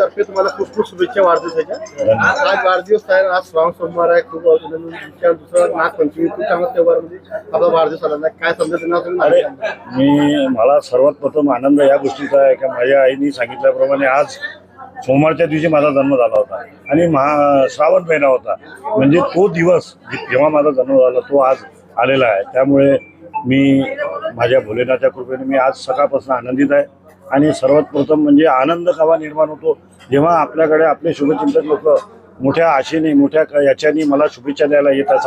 तर्फे तुम्हाला खूप खूप शुभेच्छा वाढदिवसाच्या. आज वाढदिवस आहे, आज श्रावण सोमवार आहे. खूप दुसरा नागपंचमी खूप चांगला त्योहारमध्ये आपला वाढदिवस आला. काय समजा मी मला सर्वात प्रथम आनंद या गोष्टीचा आहे की माझ्या आईने सांगितल्याप्रमाणे आज सोमवारच्या दिवशी माझा जन्म झाला होता आणि श्रावण महिना होता, म्हणजे तो दिवस जेव्हा माझा जन्म झाला तो आज आलेला आहे. त्यामुळे मी माझ्या भोलेनाथच्या कृपेने मी आज सकाळपासून आनंदित आहे. आणि सर्वात प्रथम म्हणजे आनंद केव्हा निर्माण होतो जेव्हा आपल्याकडे आपले शुभचिंतक लोक मोठ्या आशेने मोठ्या याच्याने मला शुभेच्छा द्यायला येतात.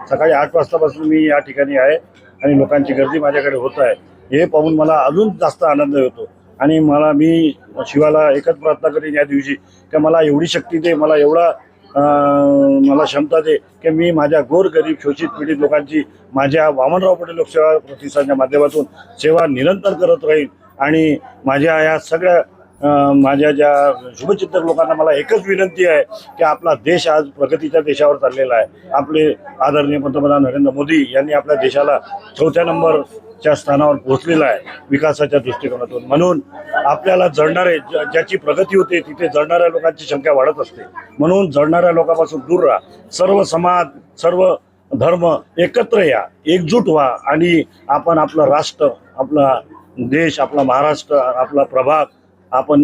सकाळी 8 वाजतापासून मी या ठिकाणी आहे आणि लोकांची गर्दी माझ्याकडे होत आहे. हे पाहून मला अजून जास्त आनंद होतो आणि मी शिवाला एकच प्रार्थना करेन या दिवशी की मला एवढी शक्ती दे, मला एवढा मला क्षमता दे की मी माझ्या गोरगरीब शोषित पीडित लोकांची माझ्या वामनराव पटेल लोकसेवा प्रतिष्ठानच्या माध्यमातून सेवा निरंतर करत राहील. आणि माझ्या या सगळ्या माझ्या ज्या शुभचिंतक लोकांना मला एकच विनंती आहे की आपला देश आज प्रगतीच्या देशावर चाललेला आहे. आपले आदरणीय पंतप्रधान नरेंद्र मोदी यांनी आपल्या देशाला 4थ्या नंबरच्या स्थानावर पोहोचलेला आहे विकासाच्या दृष्टिकोनातून. म्हणून आपल्याला जळणारे ज्याची प्रगती होते तिथे जळणाऱ्या लोकांची संख्या वाढत असते. म्हणून जळणाऱ्या लोकांपासून दूर राहा. सर्व समाज सर्व धर्म एकत्र या, एकजूट व्हा आणि आपण आपलं राष्ट्र, आपला देश, आपला महाराष्ट्र, आपला प्रभाग आपण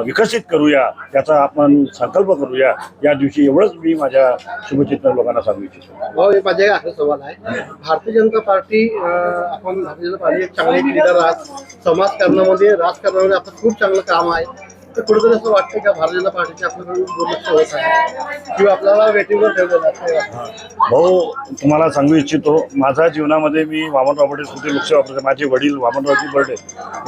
विकसित करूया, त्याचा आपण संकल्प करूया. या दिवशी एवढंच मी माझ्या शुभचिंतक लोकांना सांगू इच्छितो. माझ्या असा सवाल आहे, भारतीय जनता पार्टी आपण भारतीय जनता पार्टी एक चांगली लीडर आहात. समाजकारणामध्ये राजकारणामध्ये आपलं खूप चांगलं काम आहे. तर कुठेतरी असं वाटतं का भारतीय जनता पार्टीचे आपल्याकडून दुर्लक्ष होत आहे किंवा आपल्याला वेटिंगवर ठेवलं जातं? भाऊ, तुम्हाला सांगू इच्छितो, माझ्या जीवनामध्ये मी वामनराव पटेल स्मृती लोकसेवा प्रतिष्ठान, माझे वडील वामनरावजी बर्डे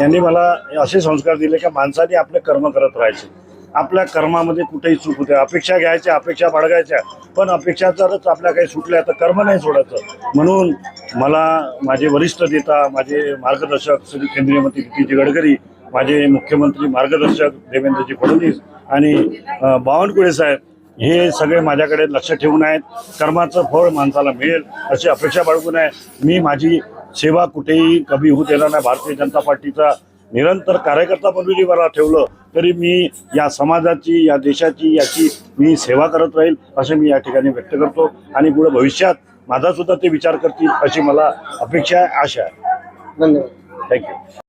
यांनी मला असे संस्कार दिले की माणसाने आपले कर्म करत राहायचे. आपल्या कर्मामध्ये कुठेही चूक होते, अपेक्षा घ्यायच्या, अपेक्षा बाळगायच्या, पण अपेक्षा जरच आपल्या काही सुटल्या तर कर्म नाही सोडायचं. म्हणून मला माझे वरिष्ठ नेता, माझे मार्गदर्शक श्री केंद्रीय मंत्री नितीन गडकरी, माझे मुख्यमंत्री मार्गदर्शक देवेंद्रजी फडणवीस आणि बावनकुळे साहेब हे सगळे माझ्याकडे लक्ष ठेवून आहेत. कर्माचं फळ माणसाला मिळेल अशी अपेक्षा बाळगून आहे. मी माझी सेवा कुठेही कमी होऊ देणार नाही. भारतीय जनता पार्टीचा निरंतर कार्यकर्ता म्हणून मला ठेवलं तरी मी या समाजाची, या देशाची, याची मी सेवा करत राहील असं मी या ठिकाणी व्यक्त करतो. आणि पुढे भविष्यात माझा सुद्धा ते विचार करतील अशी मला अपेक्षा आहे, आशा आहे. धन्यवाद. थँक्यू.